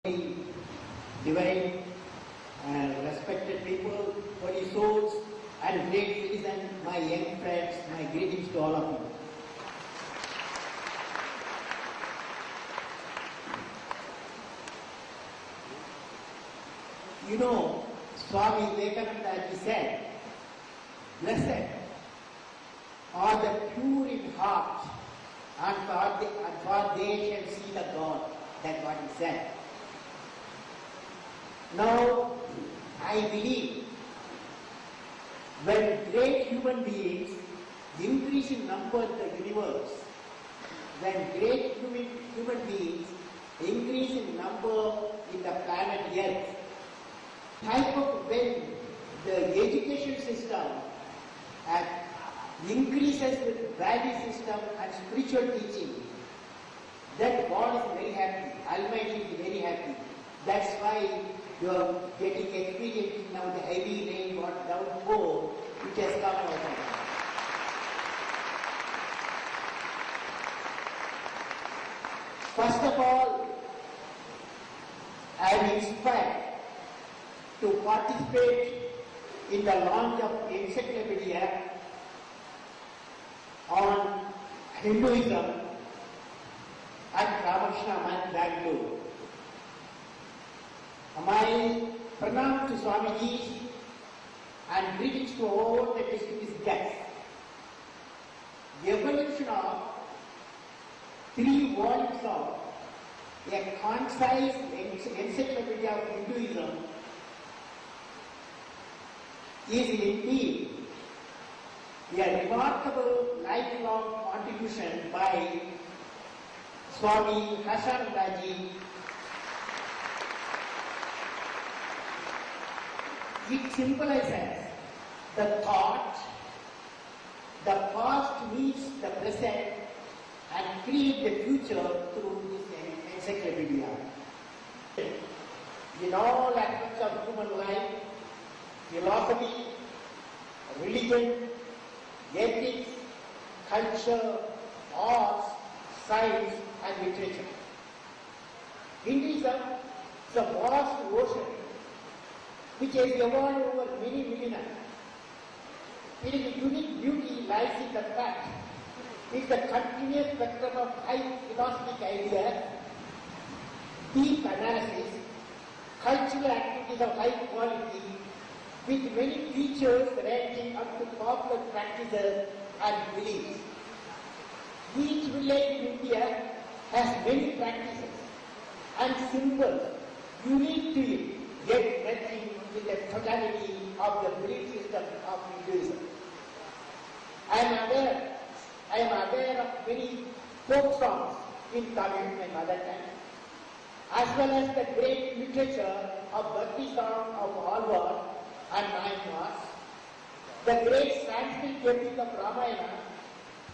divine and respected people, holy souls, and great citizens, my young friends, my greetings to all of you. You know, Swami Vivekananda Ji said, blessed are the pure in heart, and for they shall see the God. That's what he said. Now, I believe when great human beings increase in number in the universe, when great human beings increase in number in the planet Earth, type of when the education system increases with value system and spiritual teaching, then God is very happy, Almighty is very happy. That's why you are getting experiencing now the heavy rain, what downpour, which has come out. First of all, I am inspired to participate in the launch of encyclopedia on Hinduism at Ramakrishna Bangalore. My pranam to Swamiji and greetings to all the distinguished guests. The evolution of 3 volumes of a concise encyclopedia of Hinduism is indeed a remarkable lifelong contribution by Swami Harshananda Ji. It symbolizes the thought, the past meets the present and create the future through this encyclopedia. In all aspects of human life, philosophy, religion, ethics, culture, arts, science and literature. Hinduism is a vast ocean which has evolved over many millennia. Its unique beauty lies in the fact it's a continuous spectrum of high philosophic ideas, deep analysis, cultural activities of high quality, with many features ranging up to popular practices and beliefs. Each village in India has many practices and symbols unique to it, yet merging with the totality of the belief system of Hinduism. I am aware of many folk songs in Tamil and mother tongue, as well as the great literature of Bhakti song of Alvar and Nayanas. The great Sanskrit epic of Ramayana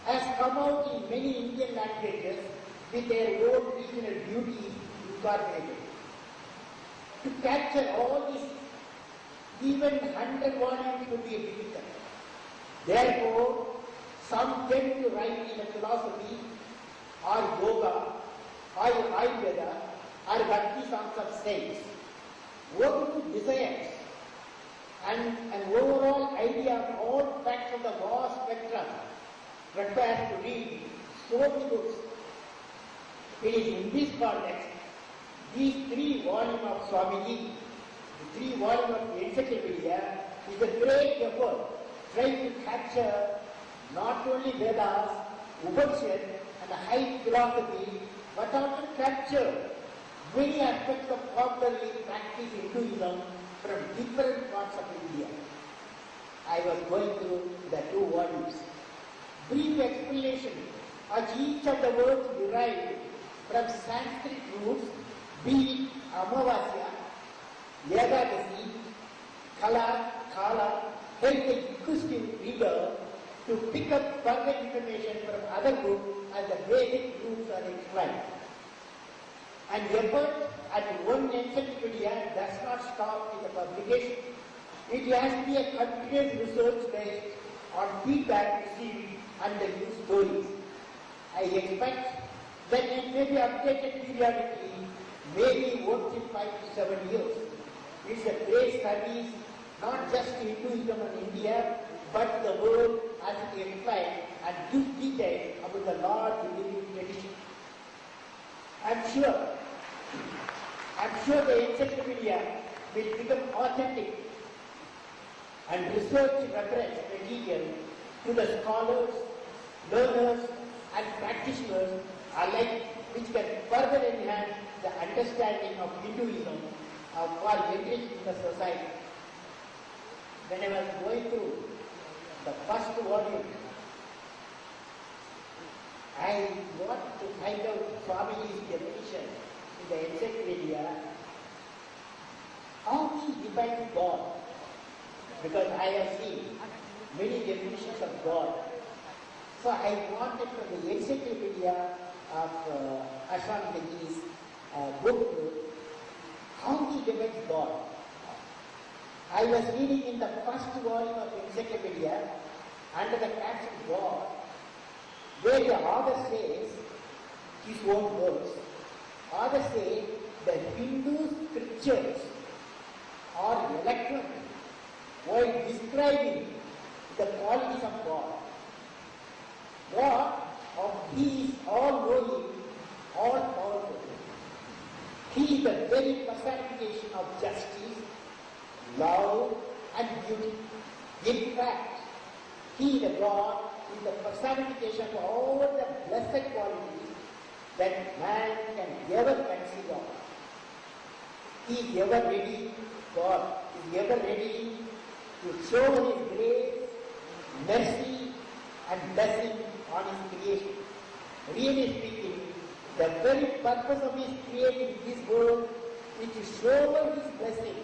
has come out in many Indian languages with their own regional beauty incorporated. To capture all this, even 100 volumes would be difficult. Therefore, some tend to write in a philosophy, or yoga, or Ayurveda, or Bhakti songs of saints. What who desires and an overall idea of all facts of the vast spectrum requires to read so many books. It is in this context, these 3 volumes of Swamiji, the 3 volumes of the encyclopedia, is a great effort trying to capture not only Vedas, Upanishad and high philosophy, but also capture many aspects of popularly practiced Hinduism from different parts of India. I was going through the 2 volumes. Brief explanation of each of the words derived from Sanskrit roots, be it Amavasya, Ekadasi, Kala, Kala, help the inquisitive reader to pick up further information from other books as the basic roots are explained. An effort at one encyclopedia does not stop with the publication. It has to be a continuous research based on feedback received and the new stories. I expect that it may be updated periodically maybe worth in 5 to 7 years. It's a great service, not just to Hinduism in India, but the world as it explains and gives details about the large living tradition. I'm sure the encyclopedia will become authentic and research reference material to the scholars, learners and practitioners alike, which can further enhance the understanding of Hinduism for enrich in the society. When I was going through the first volume, I want to find out Swamiji's definition in the encyclopedia, how he defines God. Because I have seen many definitions of God. So I wanted from the encyclopedia of Swamiji's book, how he defines God. I was reading in the first volume of the encyclopedia under the caption God, where the author says, his own words, author says the Hindu scriptures are eloquent while describing the qualities of God. He is all-knowing, all-powerful. He is the very personification of justice, love and beauty. In fact, he, the God, is the personification of all the blessed qualities that man can ever conceive of. He is ever ready, God is ever ready to show His grace, mercy and blessing on His creation. Really speaking, the very purpose of His creating this world is to show His blessing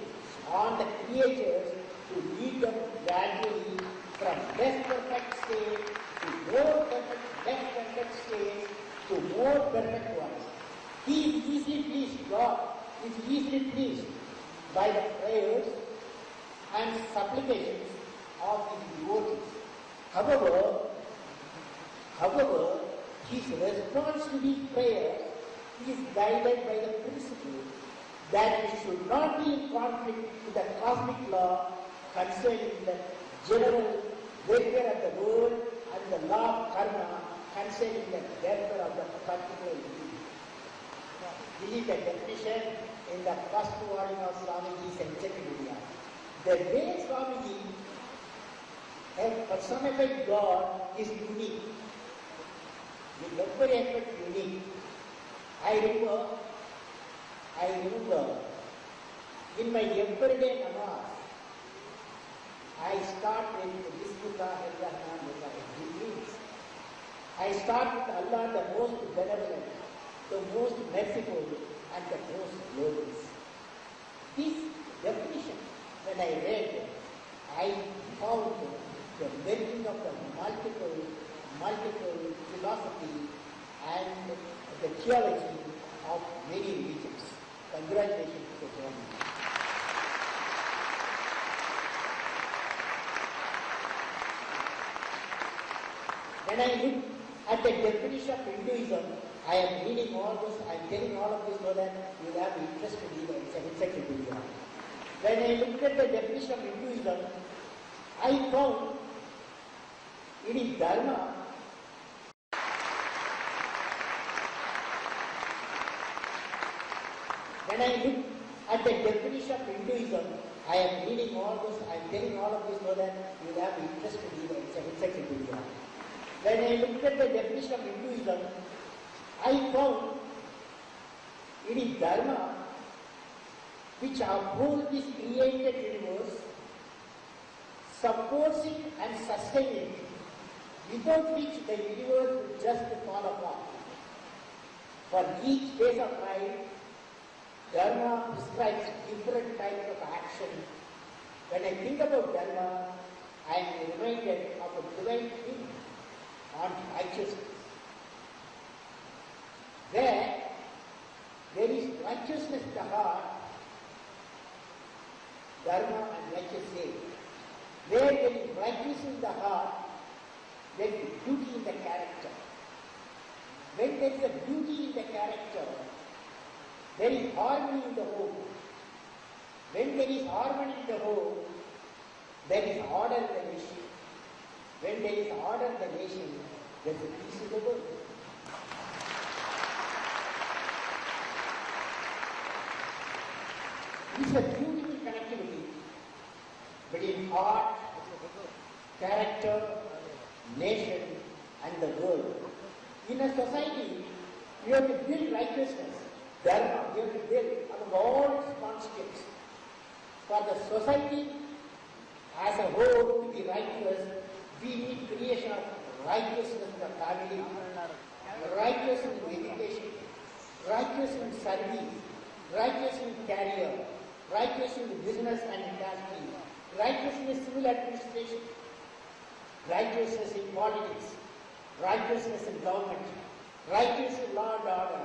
on the creatures to lead them gradually from less perfect state to more perfect, less perfect state to more perfect ones. He is easily pleased, God is easily pleased by the prayers and supplications of His devotees. However, His response to these prayers is guided by the principle that it should not be in conflict with the cosmic law concerning the general welfare of the world and the law of karma concerning the welfare of the particular individual. This is the definition in the first volume of Swamiji's encyclopedia. The way Swamiji has personified God is unique. In every aspect unique. I remember in my everyday namaz, I start with Bismillah ar-Rahman ar-Rahim. It means I start with Allah, the most benevolent, the most merciful and the most glorious. This definition, when I read, I found the meaning of the multiple philosophy and the theology of many religions. Congratulations to Swami. When I look at the definition of Hinduism, I am reading all this, I am telling all of this so that you will have interest to read the encyclopedia. When I looked at the definition of Hinduism, I found it is Dharma. When I look at the definition of Hinduism, I am reading all this, I am telling all of this so that you will have interest to read the encyclopedia. When I looked at the definition of Hinduism, I found it is Dharma which upholds this created universe, supports it and sustains it, without which the universe would just fall apart. For each phase of life, Dharma prescribes different types of action. When I think about Dharma, I am reminded of a divine thing on righteousness. Where there is righteousness in the heart, Dharma and righteous say. Where there is righteousness in the heart, there is beauty in the character. When there is a beauty in the character, There is harmony in the home. When there is harmony in the home, there is order in the nation. When there is order in the nation, there is a peace in the world. This is a beautiful connectivity between art, character, nation, and the world. In a society, you have to build righteousness, dharma, you have to build among all its constituents. For the society as a whole to be righteous, we need creation of righteousness in the family, righteousness in education, righteousness in service, righteousness in career, righteousness in business and industry, righteousness in civil administration, righteousness in politics, righteousness in government, righteousness in law and order,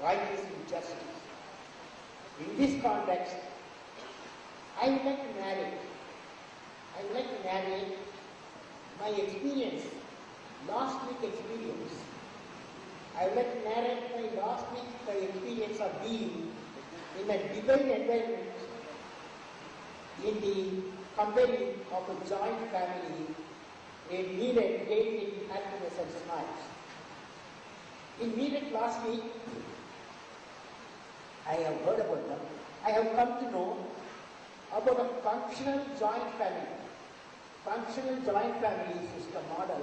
righteousness in justice. In this context, I would like to narrate my experience, last week experience. I would like to narrate my last week experience of being in a divine environment in the company of a joint family in Meerut, in happiness and smiles. In Meerut last week, I have heard about them. I have come to know about a functional joint family. Functional joint family system model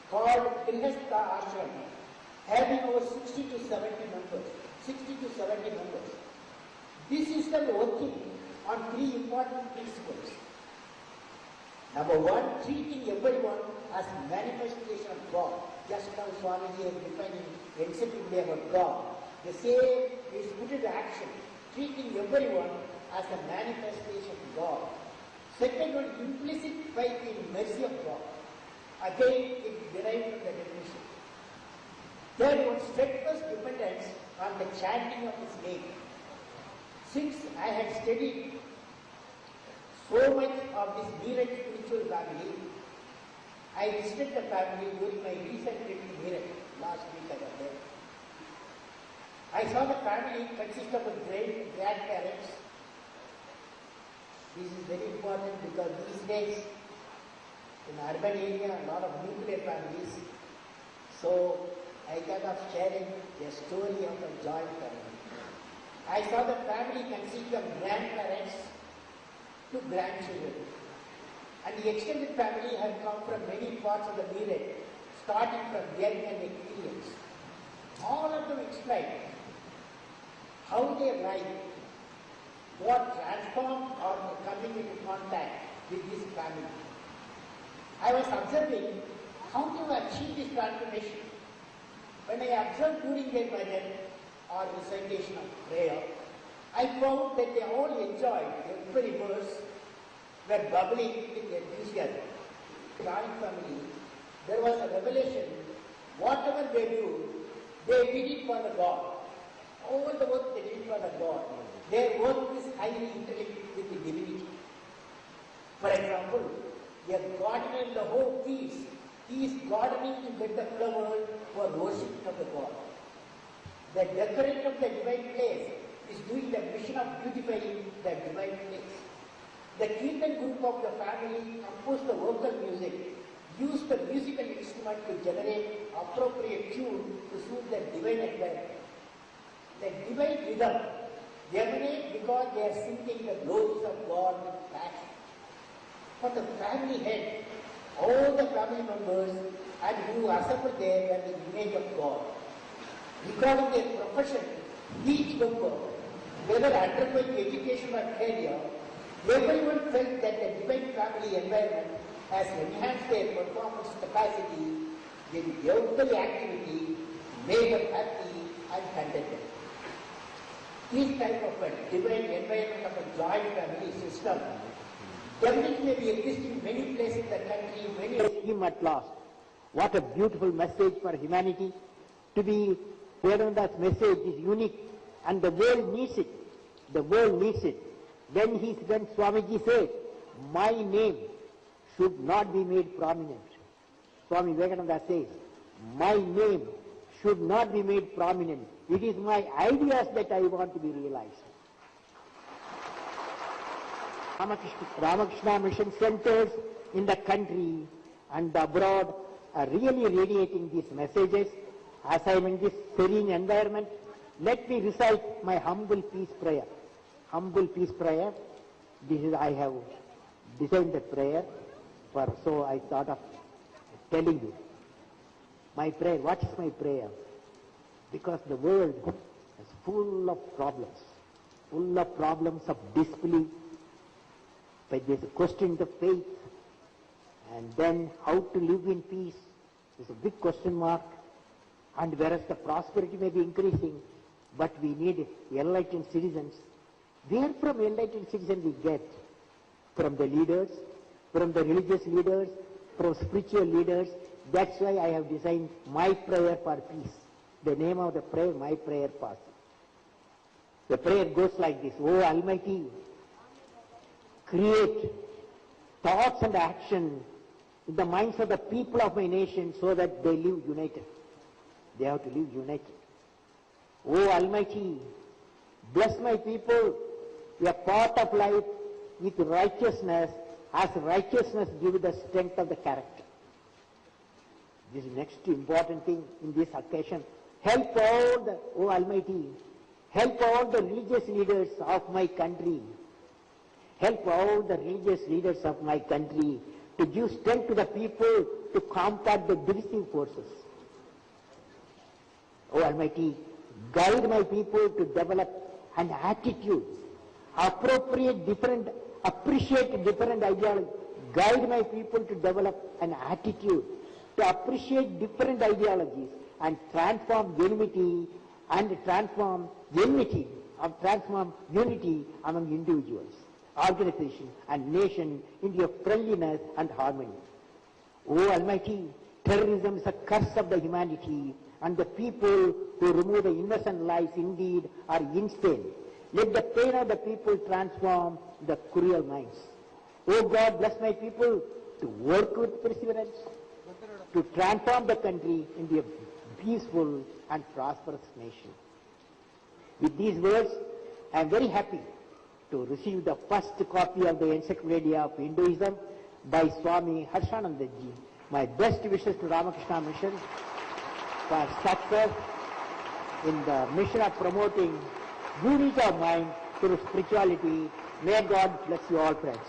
called Grihastha Ashram, having over 60 to 70 members. This system working on three important principles. Number one, treating everyone as manifestation of God. Just now Swamiji is defining extensively about God. The same is put into action, treating everyone as a manifestation of God. Second one, implicit faith in mercy of God. Again, it derived from the definition. Third one, steadfast dependence on the chanting of His name. Since I had studied so much of this Meerut spiritual family, I visited the family during my recent trip to Meerut. Last week I was there. I saw the family consist of grandparents. This is very important because these days in urban area a lot of nuclear families. So I thought of sharing a story of a joint family. I saw the family consist of grandparents to grandchildren. And the extended family had come from many parts of the Meerut, starting from young and experience. All of them explained how their life, what transformed or coming into contact with this family. I was observing how to achieve this transformation. When I observed during their bhajan or recitation of prayer, I found that they all enjoyed every verse, were bubbling with enthusiasm. In our family, there was a revelation. Whatever they do, they did it for the God. All the work they did for the God. Their work is highly interlinked with the divinity. For example, a gardener in the whole fields, he is gardening to get the flowers for worship of the God. The decorator of the divine place is doing the mission of beautifying the divine place. The Kirtan group of the family composed the vocal music, used the musical instrument to generate appropriate tune to suit the divine environment. The divine rhythm emanates because they are singing the glories of God with passion. For the family head, all the family members and who assembled there were the image of God. Regarding their profession, each member, whether undergoing education or career, everyone felt that the divine family environment has enhanced their performance capacity in every activity, made them happy and contented. This type of a divine environment of a joint family system definitely may be existing in many places in the country, many him at last. What a beautiful message for humanity. To be Vivekananda's message is unique and the world needs it. The world needs it. When Swamiji said, my name should not be made prominent. Swami Vivekananda says, my name should not be made prominent. It is my ideas that I want to be realized. Ramakrishna Mission centers in the country and abroad are really radiating these messages. As I am in this serene environment, let me recite my humble peace prayer. Humble peace prayer. This is, I have designed the prayer, so I thought of telling you. My prayer, what is my prayer? Because the world is full of problems of disbelief, but there's a question of faith, and then how to live in peace is a big question mark. And whereas the prosperity may be increasing, but we need enlightened citizens. Where from enlightened citizens we get? From the leaders, from the religious leaders, from spiritual leaders. That's why I have designed my prayer for peace. The name of the prayer, my prayer for peace. The prayer goes like this: O Almighty, create thoughts and action in the minds of the people of my nation so that they live united. They have to live united. O Almighty, bless my people, a part of life with righteousness, as righteousness gives the strength of the character. This is next important thing in this occasion. Help all the, O Almighty, help all the religious leaders of my country. Help all the religious leaders of my country to give strength to the people to combat the divisive forces. O Almighty, guide my people to develop an attitude, appreciate different ideologies. Guide my people to develop an attitude to appreciate different ideologies and transform unity among individuals, organizations and nations into a friendliness and harmony. O Almighty, terrorism is a curse of the humanity, and the people who remove the innocent lives indeed are insane. Let the pain of the people transform the cruel minds. O God, bless my people to work with perseverance, to transform the country into a peaceful and prosperous nation. With these words, I am very happy to receive the first copy of the Encyclopedia of Hinduism by Swami Harshanandaji. My best wishes to Ramakrishna Mission for success in the mission of promoting unity of mind through spirituality. May God bless you all, friends.